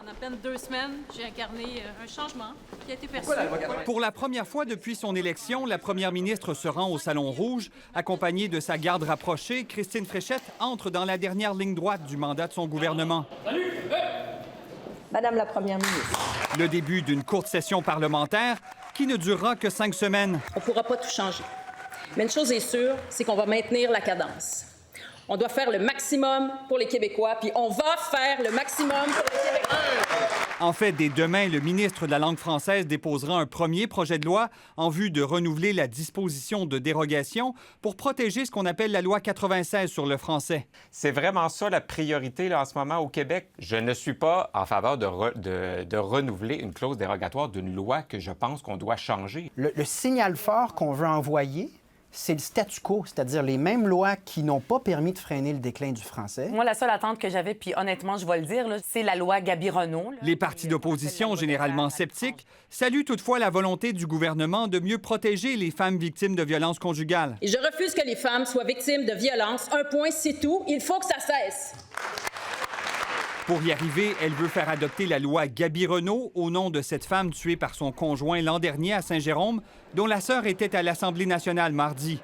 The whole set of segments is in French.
En à peine 2 semaines, j'ai incarné un changement qui a été perçu. Pour la première fois depuis son élection, la première ministre se rend au Salon Rouge. Accompagnée de sa garde rapprochée, Christine Fréchette entre dans la dernière ligne droite du mandat de son gouvernement. Madame la première ministre. Le début d'une courte session parlementaire qui ne durera que 5 semaines. On ne pourra pas tout changer. Mais une chose est sûre, c'est qu'on va maintenir la cadence. On doit faire le maximum pour les Québécois, puis on va faire le maximum pour les Québécois. En fait, dès demain, le ministre de la langue française déposera un premier projet de loi en vue de renouveler la disposition de dérogation pour protéger ce qu'on appelle la loi 96 sur le français. C'est vraiment ça la priorité là, en ce moment au Québec. Je ne suis pas en faveur de renouveler une clause dérogatoire d'une loi que je pense qu'on doit changer. Le signal fort qu'on veut envoyer, c'est le statu quo, c'est-à-dire les mêmes lois qui n'ont pas permis de freiner le déclin du français. Moi, la seule attente que j'avais, puis honnêtement, je vais le dire, là, c'est la loi Gabi-Renault. Les partis d'opposition, généralement sceptiques, saluent toutefois la volonté du gouvernement de mieux protéger les femmes victimes de violences conjugales. Et je refuse que les femmes soient victimes de violences. Un point, c'est tout. Il faut que ça cesse. Pour y arriver, elle veut faire adopter la loi Gabi-Renault au nom de cette femme tuée par son conjoint l'an dernier à Saint-Jérôme, dont la sœur était à l'Assemblée nationale mardi.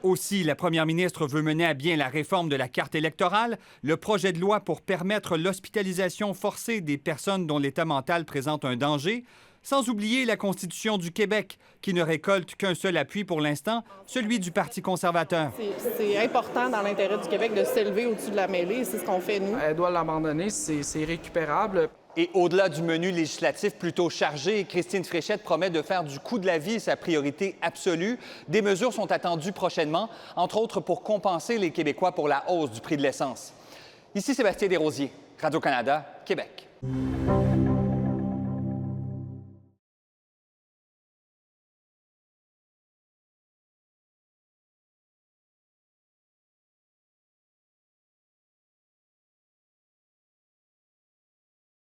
Aussi, la première ministre veut mener à bien la réforme de la carte électorale, le projet de loi pour permettre l'hospitalisation forcée des personnes dont l'état mental présente un danger, sans oublier la Constitution du Québec, qui ne récolte qu'un seul appui pour l'instant, celui du Parti conservateur. C'est important dans l'intérêt du Québec de s'élever au-dessus de la mêlée, c'est ce qu'on fait, nous. Elle doit l'abandonner, c'est irrécupérable. Et au-delà du menu législatif plutôt chargé, Christine Fréchette promet de faire du coût de la vie sa priorité absolue. Des mesures sont attendues prochainement, entre autres pour compenser les Québécois pour la hausse du prix de l'essence. Ici Sébastien Desrosiers, Radio-Canada, Québec.